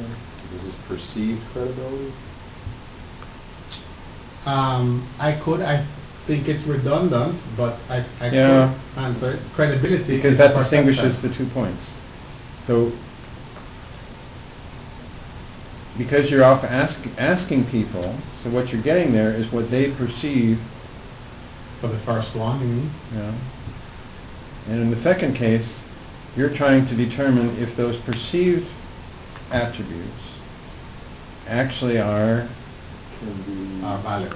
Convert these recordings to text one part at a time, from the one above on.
This is perceived credibility? I think it's redundant, but I Yeah. could answer it. Credibility Because is that perception. distinguishes the 2 points. So, because you're off asking people, so what you're getting there is what they perceive. For the first one, you mean? Yeah. And in the second case, you're trying to determine if those perceived attributes actually are Valid.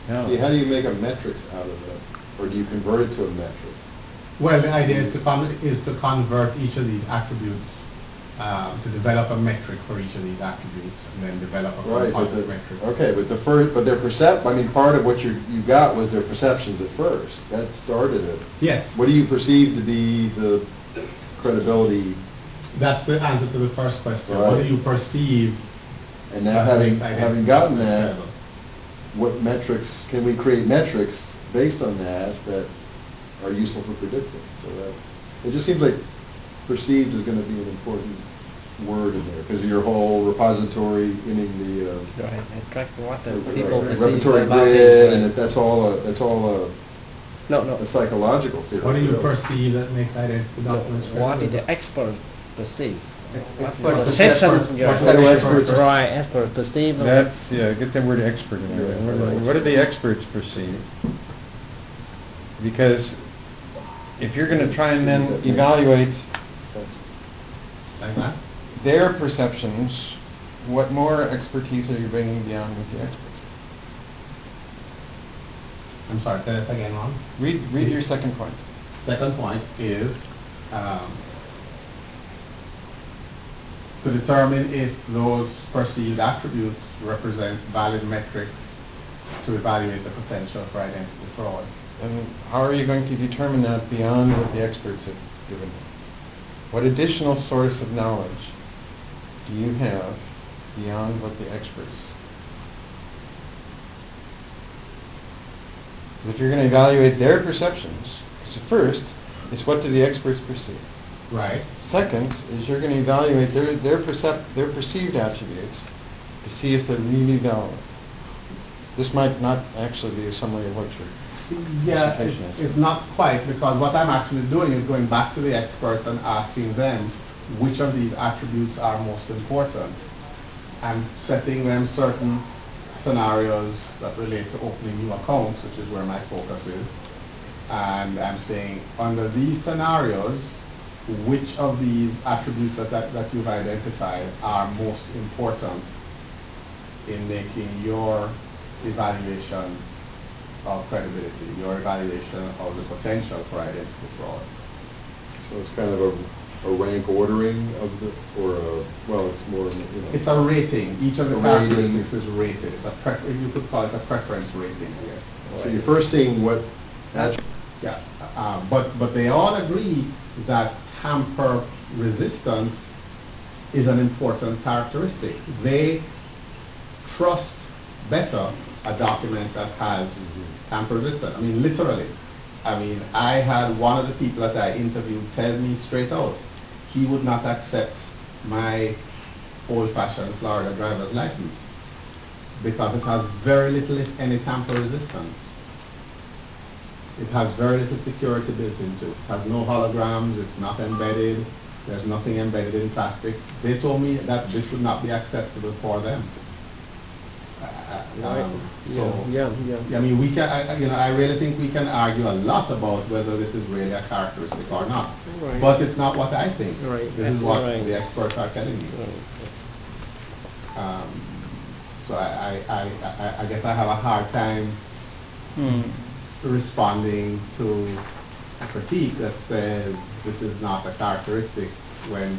no. See, how do you make a metric out of that? Or do you convert it to a metric? Well, the idea is to convert each of these attributes, to develop a metric for each of these attributes, and then develop a Right, composite metric. okay, but their I mean, part of what you got was their perceptions at first. That started it. Yes. What do you perceive to be the credibility? That's the answer to the first question. Right. What do you perceive? And now having gotten that, what metrics, can we create metrics based on that are useful for predicting? So that, it just seems like perceived is going to be an important word in there, because of your whole repository, meaning the Track what the people perceive repertory about grid, it. and that's all a psychological theory. What do you really. perceive that makes identity documents What did credible? the expert perceive? Expert Perception, perception. yeah. What do the experts Right, expert perceive. That's, get the word expert in there. Yeah. What do the experts perceive? Because if you're going to try and then evaluate Like that? their perceptions, what more expertise are you bringing beyond with the experts? I'm sorry, say that again, Ron. Read your second point. Second point is to determine if those perceived attributes represent valid metrics to evaluate the potential for identity fraud. And how are you going to determine that beyond what the experts have given you? What additional source of knowledge do you have beyond what the experts? If you're going to evaluate their perceptions, because first, it's what do the experts perceive. Right. Second is you're going to evaluate their perceived attributes to see if they're really valid. This might not actually be a summary of what you're. Yeah, it's not quite, because what I'm actually doing is going back to the experts and asking them which of these attributes are most important, and setting them certain scenarios that relate to opening new accounts, which is where my focus is. And I'm saying, under these scenarios, which of these attributes that you've identified are most important in making your evaluation of credibility, your evaluation of the potential for identity fraud. So it's kind of a rank ordering of the, well, it's more, It's a rating. Each of the A characteristics is rated. It's you could call it a preference rating, yes. so you're first seeing what, Yeah, but they all agree that tamper resistance is an important characteristic. They trust better a document that has tamper resistant. I mean, literally. I mean, I had one of the people that I interviewed tell me straight out, he would not accept my old-fashioned Florida driver's license because it has very little, if any, tamper resistance. It has very little security built into it. It has no holograms, it's not embedded, there's nothing embedded in plastic. They told me that this would not be acceptable for them. I mean, we can, I really think we can argue a lot about whether this is really a characteristic or not. Right. But it's not what I think. Right. This is what Right. the experts are telling me. So I guess I have a hard time responding to a critique that says this is not a characteristic when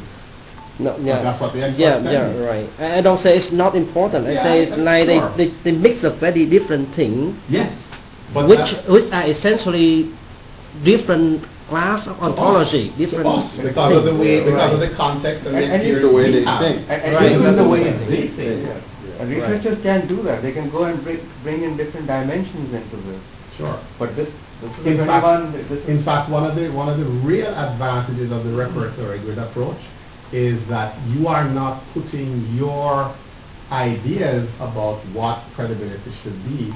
No, yeah. that's what the experts tell me. Right. I don't say it's not important. I Yeah, say it's like sure. they mix up very different things, Yes, but which are essentially different class of ontology, different because of the way, because of Right. the context and, And the the way they have. think. And Right. even the way they think. And researchers can do that. They can go and bring in different dimensions into this. Sure. But this is In a fact, very one. This is in fact, one of the real advantages of the repertory grid approach is that you are not putting your ideas about what credibility should be.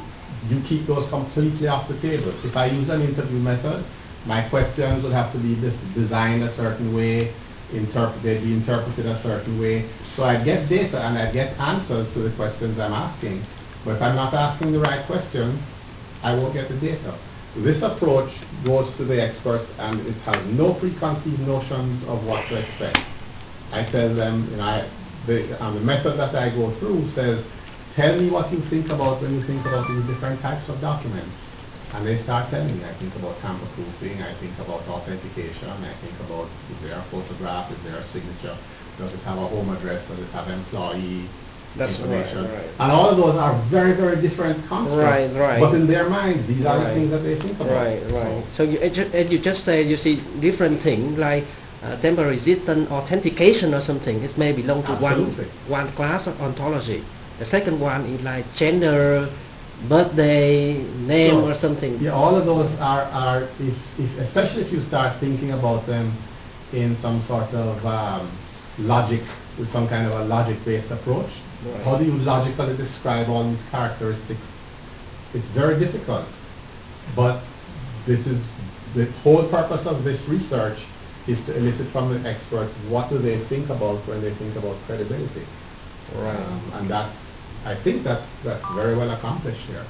You keep those completely off the table. If I use an interview method, my questions would have to be designed a certain way, they'd be interpreted a certain way. So I'd get data and I'd get answers to the questions I'm asking. But if I'm not asking the right questions, I won't get the data. This approach goes to the experts and it has no preconceived notions of what to expect. I tell them, the method that I go through says, tell me what you think about when you think about these different types of documents. And they start telling me, I think about tamper-proofing, I think about authentication, I think about, is there a photograph, is there a signature, does it have a home address, does it have employee information? Right. And all of those are very, very different constructs. Right. But in their minds, these are the things that they think about. Right. So you just say you see different things like temporal resistant authentication or something. It may belong to one class of ontology. The second one is like gender, birthday, name, Sure. or something. Yeah, all of those are especially if you start thinking about them in some sort of logic, with some kind of a logic-based approach. Right. How do you logically describe all these characteristics? It's very difficult. But this is the whole purpose of this research is to elicit from the experts what do they think about when they think about credibility. Right. And I think that's very well accomplished here.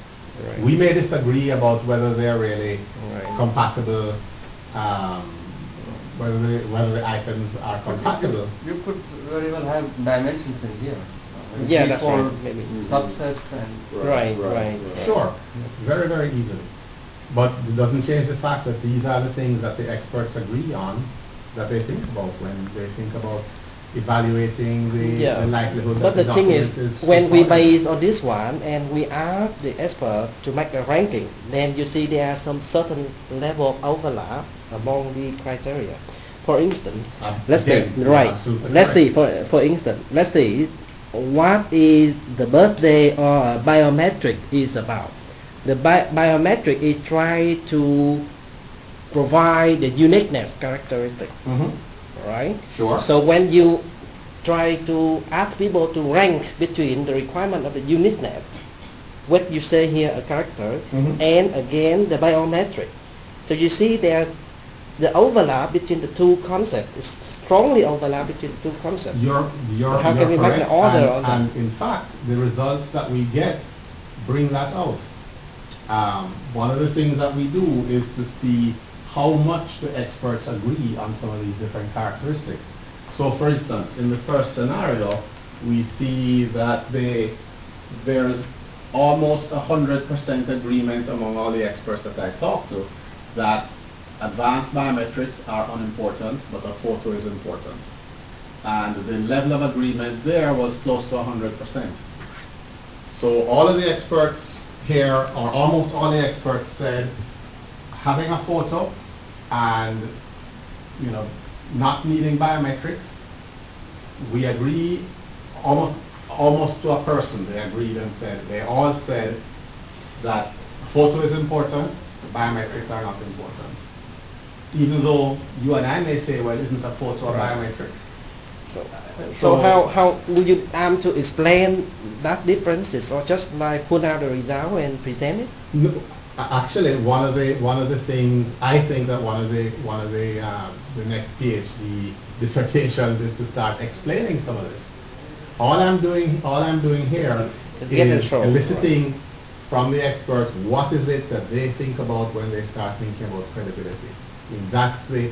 Right. We may disagree about whether they're really Right. compatible, whether the items are compatible. You could very well have dimensions in here. Yeah, that's For right. Maybe. subsets and Right. Sure, very, very easily. But it doesn't change the fact that these are the things that the experts agree on that they think about when they think about evaluating the likelihood But that the thing is, document when we correct. base on this one and we ask the expert to make a ranking, then you see there are some certain level of overlap among the criteria. For instance, let's see, Again, you're right? absolutely Let's see, correct. for instance, let's see what is the birthday or biometric is about. The biometric is trying to provide the uniqueness characteristic, right? Sure. So when you try to ask people to rank between the requirement of the uniqueness, what you say here a character, and again the biometric. So you see there, the overlap between the two concepts is strongly overlap between the two concepts. You're How can we make correct, an order and, on that? and in fact, the results that we get bring that out. One of the things that we do is to see how much the experts agree on some of these different characteristics. So for instance, in the first scenario, we see that there's almost 100% agreement among all the experts that I talked to that advanced biometrics are unimportant, but a photo is important. And the level of agreement there was close to 100%. So all of the experts here, or almost all the experts, said having a photo and not needing biometrics, we agree almost to a person. They agreed and they all said that a photo is important, biometrics are not important. Even though you and I may say, well, isn't a photo a biometric? So how would you to explain that differences, or just like put out the result and present it? No, actually, one of the things I think that one of the next PhD dissertations is to start explaining some of this. All I'm doing here is eliciting from the experts what is it that they think about when they start thinking about credibility. I mean, that's the